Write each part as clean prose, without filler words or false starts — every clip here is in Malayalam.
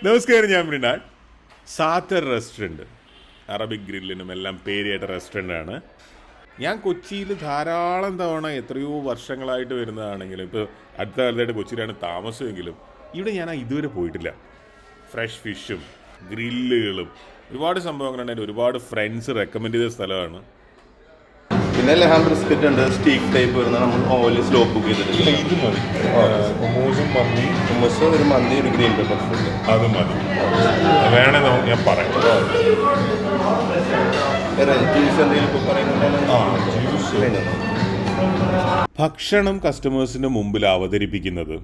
നമസ്കാരം, ഞാൻ മൃണാൾ. സാത്തർ റെസ്റ്റോറൻറ്റ് അറബിക് ഗ്രില്ലിനും എല്ലാം പേരിയേറ്റ റെസ്റ്റോറൻ്റാണ്. ഞാൻ കൊച്ചിയിൽ ധാരാളം തവണ എത്രയോ വർഷങ്ങളായിട്ട് വരുന്നതാണെങ്കിലും ഇപ്പോൾ അടുത്ത കാലത്തായിട്ട് കൊച്ചിയിലാണ് താമസമെങ്കിലും ഇവിടെ ഞാൻ ഇതുവരെ പോയിട്ടില്ല. ഫ്രഷ് ഫിഷും ഗ്രില്ലുകളും ഒരുപാട് സംഭവങ്ങളുണ്ട്. എൻ്റെ ഒരുപാട് ഫ്രണ്ട്സ് റെക്കമെൻഡ് ചെയ്ത സ്ഥലമാണ്. പിന്നെ ലഹാം ബ്രിസ്ക്കറ്റ് ഉണ്ട്, സ്റ്റീക്ക് ടൈപ്പ് വരുന്ന നമ്മൾ ഓയിൽ സ്ലോ കുക്ക് ചെയ്തിട്ട് ഇത് മതി. മൊമോസും മന്തി, ഹുമ്മസ്, ഒരു മന്തി, ഒരു ഗ്രീൻ പെപ്പർ ഫുഡ് അത് മതി. വേണേ ഞാൻ പറയാം. ജ്യൂസ് എന്തെങ്കിലും ഇപ്പോൾ പറയുന്നുണ്ടെങ്കിൽ ഭക്ഷണം കസ്റ്റമേഴ്സിൻ്റെ മുമ്പിൽ അവതരിപ്പിക്കുന്നത്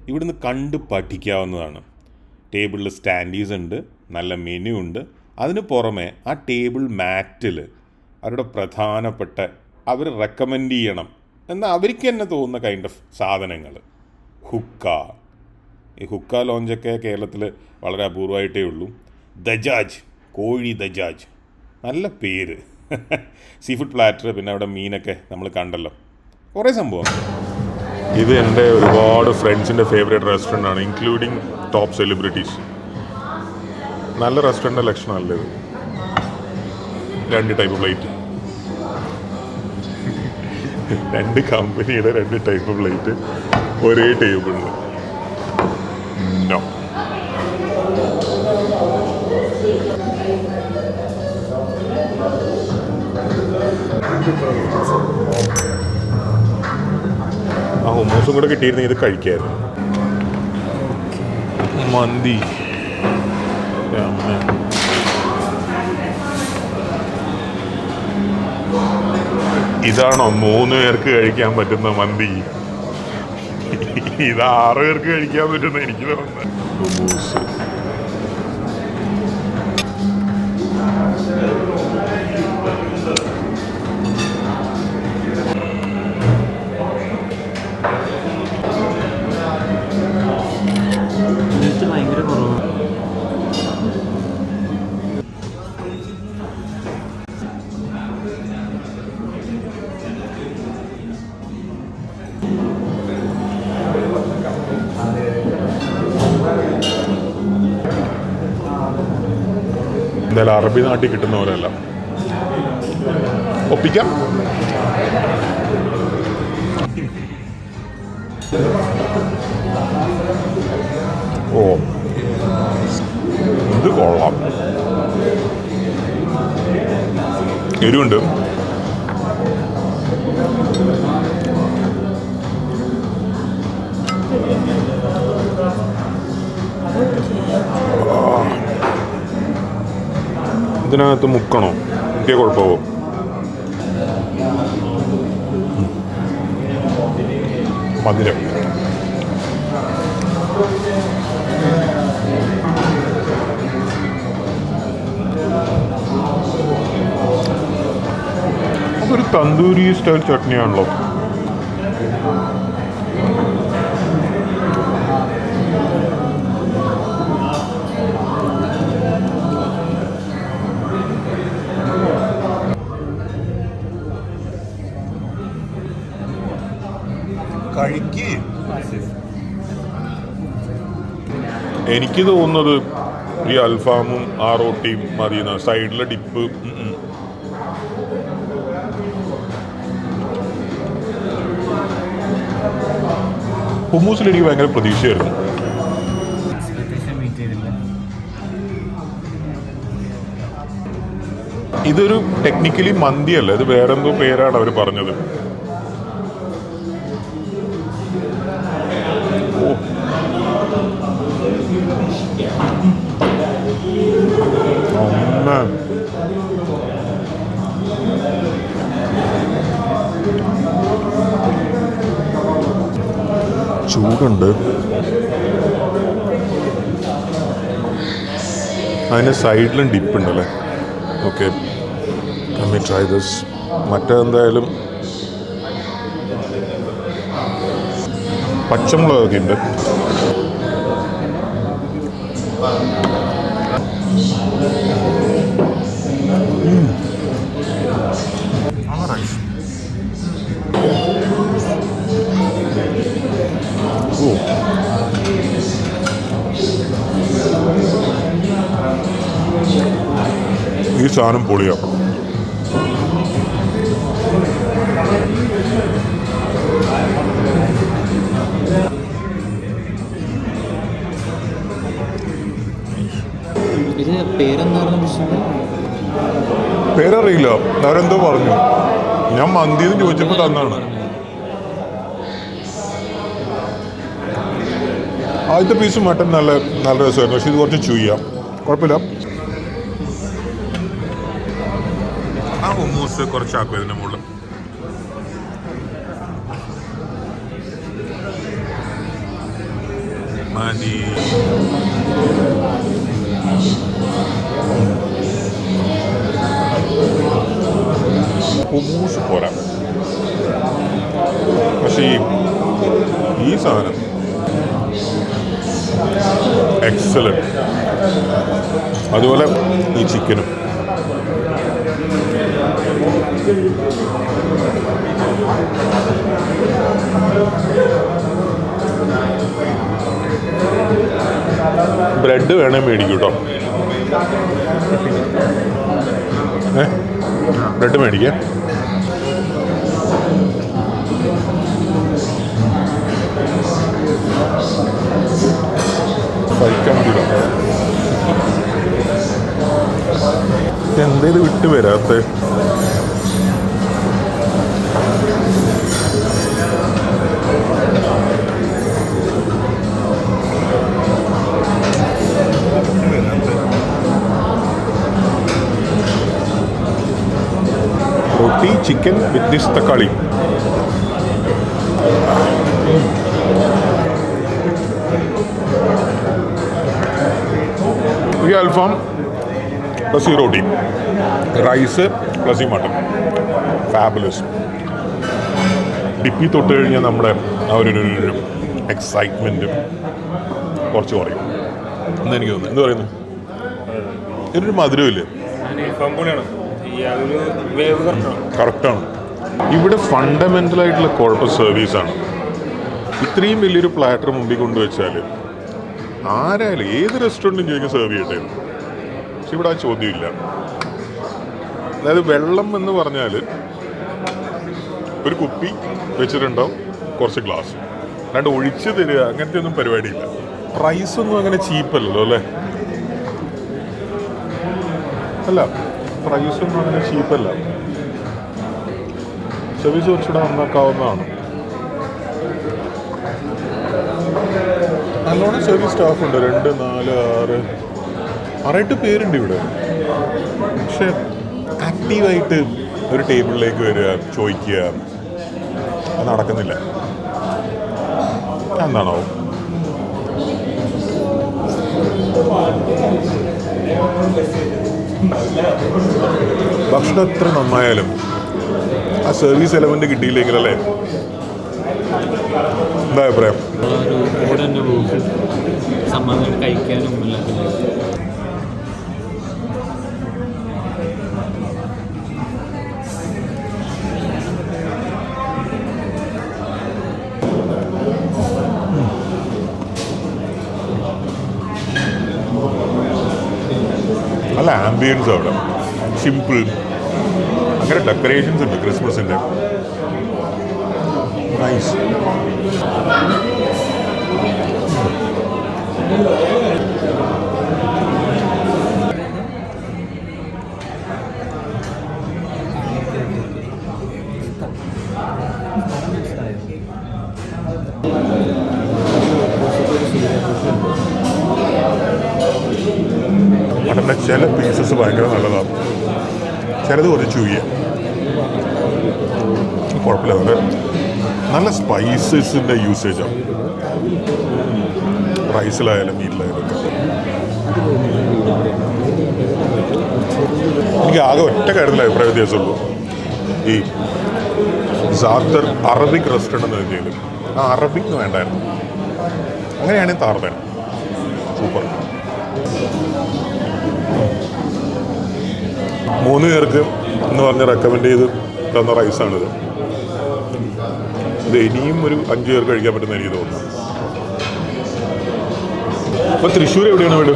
ഇവിടുന്ന് കണ്ട് പഠിക്കാവുന്നതാണ്. ടേബിളിൽ സ്റ്റാൻഡീസ് ഉണ്ട്, നല്ല മെനു ഉണ്ട്. അതിന് പുറമെ ആ ടേബിൾ മാറ്റിൽ അവരുടെ പ്രധാനപ്പെട്ട അവർ റെക്കമെൻഡ് ചെയ്യണം എന്നാൽ അവർക്ക് തന്നെ തോന്നുന്ന കൈൻഡ് ഓഫ് സാധനങ്ങൾ. ഹുക്ക, ഈ ഹുക്ക ലോഞ്ചൊക്കെ കേരളത്തിൽ വളരെ അപൂർവമായിട്ടേ ഉള്ളൂ. ദജാജ്, കോഴി ദജാജ്, നല്ല പേര്. സീ ഫുഡ് പ്ലാറ്റർ, പിന്നെ അവിടെ മീനൊക്കെ നമ്മൾ കണ്ടല്ലോ, കുറേ സംഭവം. ഇത് എൻ്റെ ഒരുപാട് ഫ്രണ്ട്സിൻ്റെ ഫേവറേറ്റ് റെസ്റ്റോറൻ്റാണ്, ഇൻക്ലൂഡിങ് ടോപ്പ് സെലിബ്രിറ്റീസ്. നല്ല റെസ്റ്റോറൻ്റ് ലക്ഷണമല്ല ഇത്. 2 ടൈപ്പ് പ്ലേറ്റ്, 2 കമ്പനിയുടെ 2 ടൈപ്പ് പ്ലേറ്റ് ഒരേ ടേബിളിൽ. നോ, ആ ഹുമ്മൂസും കൂടെ കിട്ടിയിരുന്നെങ്കിൽ ഇത് കഴിക്കായിരുന്നു. മന്തി, ഇതാണോ 3 പേർക്ക് കഴിക്കാൻ പറ്റുന്ന മന്തി? ഇത് 6 പേർക്ക് കഴിക്കാൻ പറ്റുന്ന എനിക്ക് തോന്നുന്നത്. ഹുമ്മൂസ്, ഭയങ്കര കുറവാണ്. എന്തായാലും അറബി നാട്ടിൽ കിട്ടുന്ന പോലെയല്ല. ഒപ്പിക്കാം. ഓ, ഇത് കൊള്ളാം. എരിവുണ്ട്. ഇതിനകത്ത് മുക്കണോ? എനിക്ക് കുഴപ്പമോ? മധുരം. അതൊരു തന്തൂരി സ്റ്റൈൽ ചട്നിയാണല്ലോ. എനിക്ക് തോന്നുന്നത് ഈ അൽഫാമും ആ റോട്ടിയും മതി. സൈഡിലെ ഡിപ്പ് ഹുമ്മൂസിൽ എനിക്ക് ഭയങ്കര പ്രതീക്ഷയായിരുന്നു. ഇതൊരു ടെക്നിക്കലി മന്തിയല്ല, ഇത് വേറെന്തോ പേരാണ് അവർ പറഞ്ഞത്. ചൂടുണ്ട്. അതിന് സൈഡിലും ഡിപ്പ് ഉണ്ടല്ലേ. Okay, let me try this. മറ്റെന്തായാലും പച്ചമുളകൊക്കെ ഉണ്ട്. ഓ, ഈ സാധനം പൊളിയാണ്. ഇത് പേരറിയില്ല, അവരെന്തോ പറഞ്ഞു. ഞാൻ മന്തിന്ന് ചോദിച്ചപ്പോൾ തന്നാണ്. ആദ്യത്തെ പീസ് മട്ടൻ നല്ല രസമായിരുന്നു, പക്ഷെ ഇത് കുറച്ച് ചൂയ്യാം. കുഴപ്പമില്ല. ആ ഹുമ്മൂസ് കുറച്ചാക്കും ഇതിൻ്റെ മുകളിൽ. മതി. ഹുമ്മൂസ് പോരാ, പക്ഷേ ഈ സാധനം എക്സലന്റ്. അതുപോലെ ഈ ചിക്കനും ബ്രെഡ് വേണേ മേടിക്കും കേട്ടോ. ബ്രെഡ് മേടിക്കാം. കഴിക്കാൻ പറ്റില്ല. എന്തേലും വിട്ട് വരാത്ത റൊട്ടി ചിക്കൻ വിത്ത് ദിസ് തക്കാളി. ഈ അൽഫാം പ്ലസ് ഈ റോട്ടി, റൈസ് പ്ലസ് ഈ മട്ടൺ, ഫാബുലസ്. ഡിപ്പി തൊട്ട് കഴിഞ്ഞാൽ നമ്മുടെ ആ ഒരു എക്സൈറ്റ്മെൻറ്റ് കുറച്ച് കുറയും എന്ന് എനിക്ക് തോന്നുന്നു. എന്ത് പറയുന്നു? ഇതിനൊരു മധുരമില്ലേ? കറക്റ്റാണ്. ഇവിടെ ഫണ്ടമെൻ്റലായിട്ടുള്ള കുഴപ്പം സർവീസാണ്. ഇത്രയും വലിയൊരു പ്ലാറ്റർ മുമ്പിൽ കൊണ്ടുവച്ചാൽ ആരായാലും ഏത് റെസ്റ്റോറൻറ്റും ചോദിക്കും സെർവ് ചെയ്യട്ടെ. പക്ഷെ ഇവിടെ ആ ചോദ്യമില്ല. അതായത് വെള്ളം എന്ന് പറഞ്ഞാൽ ഒരു കുപ്പി വെച്ചിട്ടുണ്ടാവും, കുറച്ച് ഗ്ലാസ്, അല്ലാണ്ട് ഒഴിച്ച് തരിക അങ്ങനത്തെ ഒന്നും പരിപാടിയില്ല. പ്രൈസൊന്നും അങ്ങനെ ചീപ്പല്ലല്ലോ അല്ലേ? അല്ല, പ്രൈസൊന്നും അങ്ങനെ ചീപ്പല്ല. സർവീസ് കുറച്ചുകൂടെ നന്നാക്കാവുന്നതാണ്. നല്ലോണം സർവീസ് സ്റ്റാഫുണ്ട്. 2, 4, 6 പേരുണ്ട് ഇവിടെ. പക്ഷെ ആക്റ്റീവായിട്ട് ഒരു ടേബിളിലേക്ക് വരിക, ചോദിക്കുക, അത് നടക്കുന്നില്ല. എന്താണോ? ഭക്ഷണം എത്ര നന്നായാലും ആ സർവീസ് എലമെന്റ് കിട്ടിയില്ലെങ്കിലല്ലേ? എന്താ അഭിപ്രായം? കഴിക്കാനും നല്ല ആംബിയൻസ് അവിടെ, സിമ്പിൾ. അങ്ങനെ ഡെക്കറേഷൻസ് ഉണ്ട് ക്രിസ്മസിൻ്റെ. നൈസ്. മട്ടൻ്റെ ചില പീസസ് ഭയങ്കര നല്ലതാണ്, ചിലത് കുറച്ച് ചൂയ. കുഴപ്പമില്ല, നല്ല സ്പൈസസിൻ്റെ യൂസേജാണ് റൈസിലായാലും മീറ്റിലായാലും ഒക്കെ. എനിക്ക് ആകെ ഒറ്റ കാര്യത്തിൽ അഭിപ്രായ വ്യത്യാസമുള്ളൂ. ഈ സാത്തർ അറബിക് റെസ്റ്റോറൻറ്റ് എന്ന് എഴുതിയാലും ആ അറബിക് വേണ്ടായിരുന്നു, അങ്ങനെയാണെങ്കിൽ താർവേൻ സൂപ്പർ. 3 പേർക്ക് എന്ന് പറഞ്ഞ് റെക്കമെൻഡ് ചെയ്ത് തന്ന റൈസാണിത്. ഇത് ഇനിയും ഒരു 5 പേർക്ക് കഴിക്കാൻ പറ്റുന്ന എനിക്ക് തോന്നുന്നു. അപ്പോൾ തൃശ്ശൂർ എവിടെയാണ് വീട്?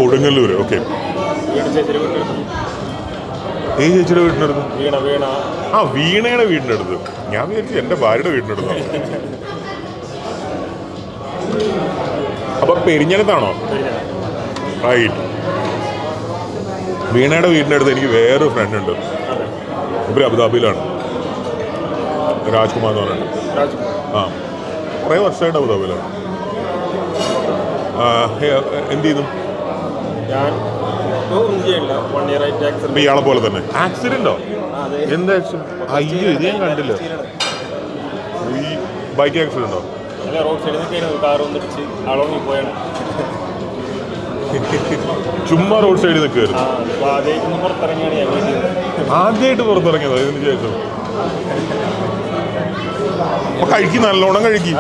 കൊടുങ്ങല്ലൂർ. ഓക്കെ. ഏത് ചേച്ചിയുടെ വീടിനടുത്ത്? വീണ ആ, വീണയുടെ വീടിൻ്റെ അടുത്ത്. ഞാൻ വിചാരിച്ചു എൻ്റെ ഭാര്യയുടെ വീടിൻ്റെ അടുത്താണ്. അപ്പൊ പെരിഞ്ഞനത്താണോ? റൈറ്റ്. വീണയുടെ വീടിൻ്റെ അടുത്ത് എനിക്ക് വേറൊരു ഫ്രണ്ട് ഉണ്ട്. ഇവർ അബുദാബിയിലാണ്. രാജ്കുമാർ എന്ന് പറഞ്ഞിട്ട്. ആ, കുറേ വർഷമായിട്ട് അബുദാബിയിലാണ്. എന്ത് ചെയ്തു? ഇപ്പൊ ഇയാളെ പോലെ തന്നെ ആക്സിഡന്റോ? എന്താ ആക്സിഡന്റ്? അയ്യോ, ഇത് ഞാൻ കണ്ടില്ല. ഈ ബൈക്ക് ആക്സിഡന്റോ? ചുമ്മാ റോഡ് സൈഡിൽ നിൽക്കുമായിരുന്നു. ആദ്യമായിട്ട് പുറത്തിറങ്ങിയതോ ഇതിന് ശേഷം? അപ്പൊ കഴിക്കും, നല്ലോണം കഴിക്കും.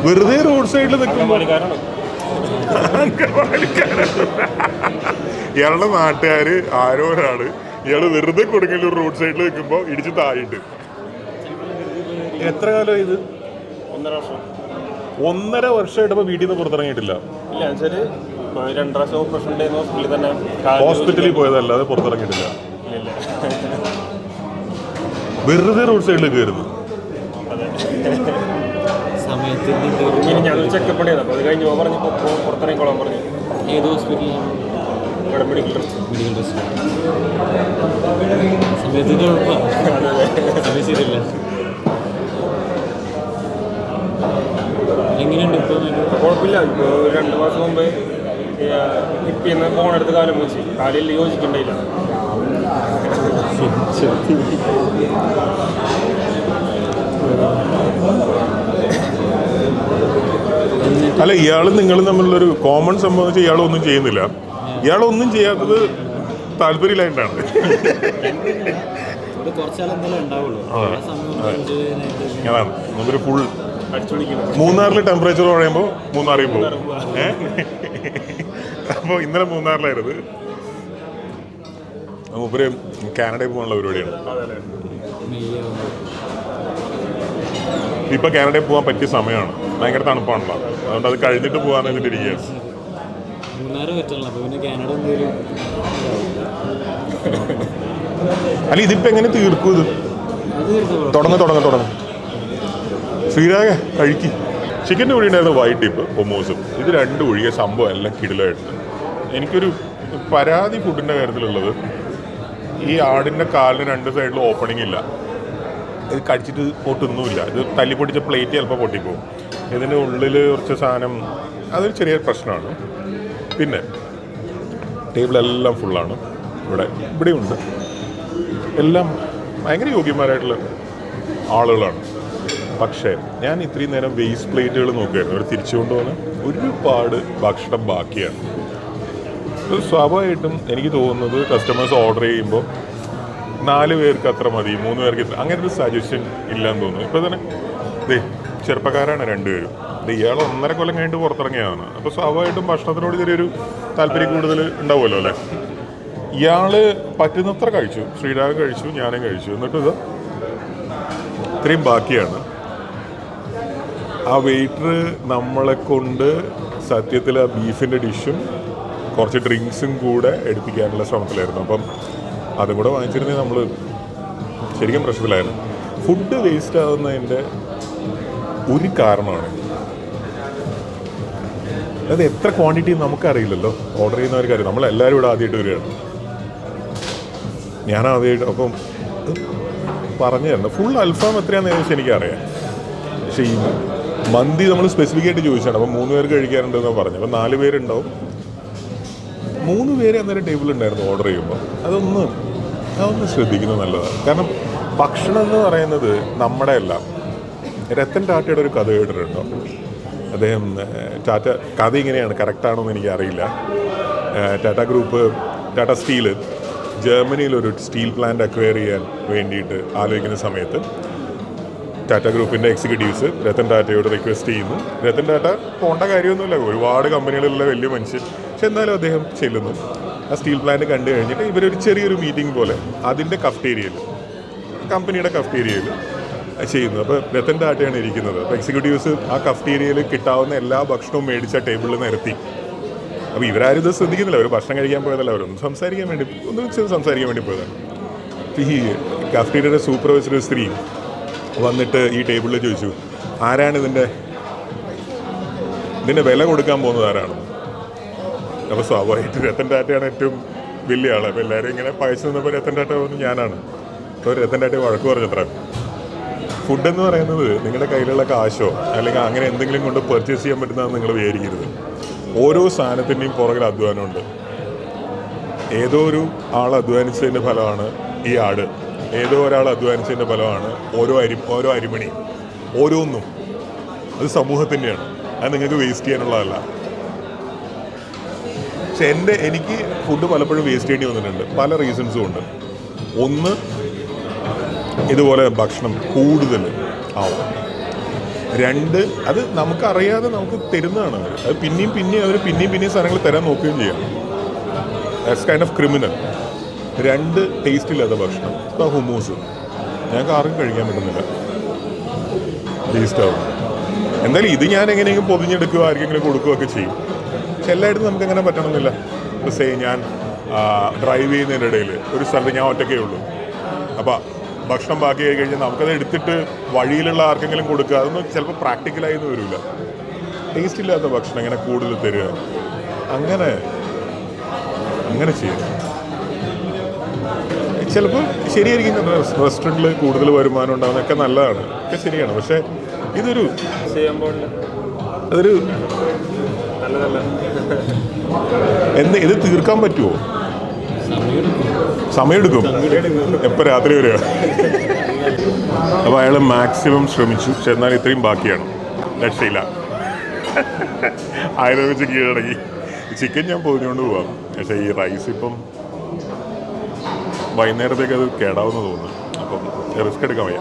വെറുതെ റോഡ് സൈഡിൽ നിൽക്കുമ്പോൾ ഇയാളുടെ നാട്ടുകാര് ആരോ ഒരാള് ഇയാള് വെറുതെ കൊടുക്കല് റോഡ് സൈഡിൽ നിൽക്കുമ്പോ ഇടിച്ച് താഴിട്ട്. എത്ര കാലം ഇത്? 1.5 വർഷം. 1.5 വർഷമായിട്ട് ഇപ്പൊ വീട്ടിൽ നിന്ന് പുറത്തിറങ്ങിയിട്ടില്ല. ഹോസ്പിറ്റലിൽ പോയതല്ലാതെ പുറത്തിറങ്ങിയിട്ടില്ല. വെറുതെ റോഡ് സൈഡിലേക്ക് വരുന്നു. ചെക്കപ്പ് അത് കഴിഞ്ഞ് പറഞ്ഞു പുറത്തിറങ്ങിക്കോളാൻ പറഞ്ഞു. ഏത് ഹോസ്പിറ്റലാണ്? ഇവിടെ മെഡിക്കൽ ട്രസ്റ്റ്. സമയത്തിൻ്റെ സമയം ശരിയല്ല. എങ്ങനെയുണ്ട് ഇപ്പോൾ? കുഴപ്പമില്ല. ഇപ്പോൾ 2 മാസം മുമ്പ് ഇപ്പിന്ന് ഫോണെടുത്ത് കാലം വെച്ച് കാലിൽ യോജിക്കണ്ടായില്ല. അല്ല, ഇയാളും നിങ്ങളും തമ്മിലുള്ളൊരു കോമൺ സംഭവം വെച്ചാൽ ഇയാളൊന്നും ചെയ്യുന്നില്ല. ഇയാളൊന്നും ചെയ്യാത്തത് താല്പര്യമില്ലായിട്ടാണ്. അതാണ് നമുക്കൊരു ഫുൾ. മൂന്നാറിൽ ടെമ്പറേച്ചർ പറയുമ്പോൾ മൂന്നാറിൽ പോകും. അപ്പോൾ ഇന്നലെ മൂന്നാറിലായിരുന്നു. മൂപ്പര് കാനഡയിൽ പോകാനുള്ള പരിപാടിയാണ്. ഇപ്പൊ കാനഡയിൽ പോകാൻ പറ്റിയ സമയമാണ്. ഭയങ്കര തണുപ്പാണല്ലോ, അതുകൊണ്ട് അത് കഴിഞ്ഞിട്ട് പോകാൻ വേണ്ടിയിട്ടിരിക്കുകയാണ്. അല്ല, ഇതിപ്പോ എങ്ങനെ തീർക്കും? ഇത് തുടങ്ങ ശ്രീരാഗ കഴിക്ക്. ചിക്കൻ്റെ കൂടി ഉണ്ടായിരുന്നു വൈറ്റ് ടിപ്പ് ഒമോസും. ഇത് 2 ഒഴികെ സംഭവം എല്ലാം കിടിലായിട്ടുണ്ട്. എനിക്കൊരു പരാതി ഫുഡിൻ്റെ കാര്യത്തിലുള്ളത്, ഈ ആടിൻ്റെ കാലിന് 2 സൈഡിലും ഓപ്പണിംഗ് ഇല്ല. ഇത് കടിച്ചിട്ട് പൊട്ടൊന്നുമില്ല. ഇത് തല്ലിപ്പൊട്ടിച്ച പ്ലേറ്റ് ചിലപ്പോൾ പൊട്ടിപ്പോവും. ഇതിൻ്റെ ഉള്ളിൽ കുറച്ച് സാധനം, അതൊരു ചെറിയ പ്രശ്നമാണ്. പിന്നെ ടേബിളെല്ലാം ഫുള്ളാണ്. ഇവിടെയുണ്ട്. എല്ലാം ഭയങ്കര യോഗ്യന്മാരായിട്ടുള്ള ആളുകളാണ്. പക്ഷേ ഞാൻ ഇത്രയും നേരം വേസ്റ്റ് പ്ലേറ്റുകൾ നോക്കുകയായിരുന്നു. അവർ തിരിച്ചു കൊണ്ടുപോകുന്ന ഒരുപാട് ഭക്ഷണം ബാക്കിയാണ്. സ്വാഭാവികമായിട്ടും എനിക്ക് തോന്നുന്നത് കസ്റ്റമേഴ്സ് ഓർഡർ ചെയ്യുമ്പോൾ 4 പേർക്ക് അത്ര മതി, 3 പേർക്ക് ഇത്ര, അങ്ങനെ ഒരു സജഷൻ ഇല്ലയെന്ന് തോന്നുന്നു. ഇപ്പോൾ തന്നെ ചെറുപ്പക്കാരാണ് 2 പേരും. ഇയാൾ 1.5 കൊല്ലം കഴിഞ്ഞിട്ട് പുറത്തിറങ്ങിയതാണ്. അപ്പോൾ സ്വാഭാവികമായിട്ടും ഭക്ഷണത്തിനോട് ചെറിയൊരു താല്പര്യം കൂടുതൽ ഉണ്ടാവുമല്ലോ അല്ലേ. ഇയാൾ പറ്റുന്നത്ര കഴിച്ചു. ശ്രീരാഗ് കഴിച്ചു, ഞാനും കഴിച്ചു. എന്നിട്ട് ഇത് ഇത്രയും ബാക്കിയാണ്. ആ വെയിറ്റർ നമ്മളെ കൊണ്ട് സത്യത്തിൽ ആ ബീഫിൻ്റെ ഡിഷും കുറച്ച് ഡ്രിങ്ക്സും കൂടെ എടുപ്പിക്കാനുള്ള ശ്രമത്തിലായിരുന്നു. അപ്പം അതും കൂടെ വാങ്ങിച്ചിരുന്നെങ്കിൽ നമ്മൾ ശരിക്കും പ്രശ്നത്തിലായിരുന്നു. ഫുഡ് വേസ്റ്റ് ആവുന്നതിൻ്റെ ഒരു കാരണമാണ് അത്. എത്ര ക്വാണ്ടിറ്റി നമുക്കറിയില്ലല്ലോ, ഓർഡർ ചെയ്യുന്നവർക്കറിയാം. നമ്മളെല്ലാവരും ഇവിടെ ആദ്യമായിട്ട് വരികയാണ്. ഞാൻ ആദ്യമായിട്ട് അപ്പം പറഞ്ഞു തരുന്നത് ഫുൾ അൽഫാം എത്രയാണെന്ന് ചോദിച്ചാൽ എനിക്കറിയാം. പക്ഷേ ഈ മന്തി നമ്മൾ സ്പെസിഫിക് ആയിട്ട് ചോദിച്ചാണ്. അപ്പം 3 പേർക്ക് കഴിക്കാനുണ്ടെന്ന് പറഞ്ഞു. അപ്പം 4 പേരുണ്ടാവും. 3 പേര് അന്നേരം ടേബിളുണ്ടായിരുന്നു ഓർഡർ ചെയ്യുമ്പോൾ. അതൊന്ന് ശ്രദ്ധിക്കുന്നത് നല്ലതാണ്. കാരണം ഭക്ഷണം എന്ന് പറയുന്നത് നമ്മുടെ അല്ല. രത്തൻ ടാറ്റയുടെ ഒരു കഥ കേട്ടിട്ടുണ്ടോ? അദ്ദേഹം ടാറ്റ കഥ ഇങ്ങനെയാണ്, കറക്റ്റാണോ എന്ന് എനിക്കറിയില്ല. ടാറ്റ ഗ്രൂപ്പ്, ടാറ്റ സ്റ്റീല് ജർമ്മനിയിലൊരു സ്റ്റീൽ പ്ലാന്റ് അക്വയർ ചെയ്യാൻ വേണ്ടിയിട്ട് ആലോചിക്കുന്ന സമയത്ത് ടാറ്റ ഗ്രൂപ്പിൻ്റെ എക്സിക്യൂട്ടീവ്സ് രത്തൻ ടാറ്റയോട് റിക്വസ്റ്റ് ചെയ്യുന്നു. രത്തൻ ടാറ്റ പോകേണ്ട കാര്യമൊന്നുമില്ല, ഒരുപാട് കമ്പനികളിലുള്ള വലിയ മനുഷ്യൻ. പക്ഷെ എന്നാലും അദ്ദേഹം ചെല്ലുന്നു. ആ സ്റ്റീൽ പ്ലാന്റ് കണ്ടു കഴിഞ്ഞിട്ട് ഇവരൊരു ചെറിയൊരു മീറ്റിംഗ് പോലെ അതിൻ്റെ കഫ്റ്റേരിയയിൽ, കമ്പനിയുടെ കഫ്റ്റേരിയയിൽ ചെയ്യുന്നു. അപ്പോൾ രത്തൻ ടാറ്റയാണ് ഇരിക്കുന്നത്. അപ്പോൾ എക്സിക്യൂട്ടീവ്സ് ആ കഫ്റ്റേരിയയിൽ കിട്ടാവുന്ന എല്ലാ ഭക്ഷണവും മേടിച്ച ടേബിളിൽ നിരത്തി അപ്പോൾ ഇവരാരും ഇത് ശ്രദ്ധിക്കുന്നില്ല. അവർ ഭക്ഷണം കഴിക്കാൻ പോയതല്ല, അവരൊന്ന് സംസാരിക്കാൻ വേണ്ടി സംസാരിക്കാൻ വേണ്ടി പോയതാണ്. ഈ കഫ്റ്റീരിയയുടെ സൂപ്പർവൈസർ സ്ത്രീ വന്നിട്ട് ഈ ടേബിളിൽ ചോദിച്ചു, ആരാണ് ഇതിൻ്റെ വില കൊടുക്കാൻ പോകുന്നത് ആരാണ്? അപ്പോൾ സ്വാഭാവികമായിട്ട് രത്തൻ ടാറ്റയാണ് ഏറ്റവും വലിയ ആൾ. അപ്പോൾ എല്ലാവരും ഇങ്ങനെ പയച്ചു നിന്നപ്പോൾ രത്തൻ ടാറ്റ പറഞ്ഞു ഞാനാണ്. അപ്പോൾ രത്തൻ ടാറ്റ വഴക്ക് പറഞ്ഞത്ര. ഫുഡെന്ന് പറയുന്നത് നിങ്ങളുടെ കയ്യിലുള്ള കാശോ അല്ലെങ്കിൽ അങ്ങനെ എന്തെങ്കിലും കൊണ്ട് പർച്ചേസ് ചെയ്യാൻ പറ്റുന്നതെന്ന് നിങ്ങൾ വിചാരിക്കരുത്. ഓരോ സാധനത്തിൻ്റെയും പുറകിൽ അധ്വാനമുണ്ട്. ഏതോ ഒരു ആൾ അധ്വാനിച്ചതിൻ്റെ ഫലമാണ് ഈ ആട്, ഏതോ ഒരാൾ അധ്വാനിച്ചതിൻ്റെ ഫലമാണ് ഓരോ അരിമണി, ഓരോന്നും. അത് സമൂഹത്തിൻ്റെയാണ്, അത് നിങ്ങൾക്ക് വേസ്റ്റ് ചെയ്യാനുള്ളതല്ല. പക്ഷെ എനിക്ക് ഫുഡ് പലപ്പോഴും വേസ്റ്റ് ചെയ്യേണ്ടി വന്നിട്ടുണ്ട്, പല റീസൺസും ഉണ്ട്. ഒന്ന്, ഇതുപോലെ ഭക്ഷണം കൂടുതൽ ആവും. രണ്ട്, അത് നമുക്കറിയാതെ നമുക്ക് തരുന്നതാണ് അവർ. അത് പിന്നെയും സാധനങ്ങൾ തരാൻ നോക്കുകയും ചെയ്യാം. That's kind of criminal. രണ്ട്, ടേസ്റ്റ് ഇല്ലാത്ത ഭക്ഷണം. ഇപ്പോൾ ഹുമൂസ് ഞങ്ങൾക്ക് ആർക്കും കഴിക്കാൻ പറ്റുന്നില്ല, ടേസ്റ്റ് ആവും. എന്തായാലും ഇത് ഞാൻ എങ്ങനെയെങ്കിലും പൊതിഞ്ഞെടുക്കുകയോ ആർക്കെങ്കിലും കൊടുക്കുകയൊക്കെ ചെയ്യും. പക്ഷെ എല്ലായിടത്തും നമുക്കങ്ങനെ പറ്റണമെന്നില്ല. ഇപ്പോൾ ഞാൻ ഡ്രൈവ് ചെയ്യുന്നതിൻ്റെ ഇടയിൽ ഒരു സ്ഥലത്ത് ഞാൻ ഒറ്റയ്ക്കേ ഉള്ളൂ. അപ്പോൾ ഭക്ഷണം ബാക്കി ആയി കഴിഞ്ഞാൽ നമുക്കത് എടുത്തിട്ട് വഴിയിലുള്ള ആർക്കെങ്കിലും കൊടുക്കുക, അതൊന്നും ചിലപ്പോൾ പ്രാക്ടിക്കലായെന്ന് വരില്ല. ടേസ്റ്റ് ഇല്ലാത്ത ഭക്ഷണം ഇങ്ങനെ കൂടുതൽ തരിക, അങ്ങനെ ചെയ്യാം. ചിലപ്പോൾ ശരിയായിരിക്കും, റെസ്റ്റോറൻറ്റിൽ കൂടുതൽ വരുമാനം ഉണ്ടാകുന്നതൊക്കെ നല്ലതാണ്, ഒക്കെ ശരിയാണ്. പക്ഷേ ഇതൊരു അതൊരു ഇത് തീർക്കാൻ പറ്റുമോ? സമയമെടുക്കും. എപ്പോൾ രാത്രി വരിക? അപ്പോൾ അയാൾ മാക്സിമം ശ്രമിച്ചു. പക്ഷെ എന്നാൽ ഇത്രയും ബാക്കിയാണ്, രക്ഷയില്ല. 1000 വെച്ച് കീഴടങ്ങി. ചിക്കൻ ഞാൻ പൊതിഞ്ഞുകൊണ്ട് പോവാം. പക്ഷേ ഈ റൈസ് ഇപ്പം വൈകുന്നേരത്തേക്ക് അത് കേടാവുമെന്ന് തോന്നുന്നു. അപ്പം റിസ്ക് എടുക്കാൻ വയ്യ.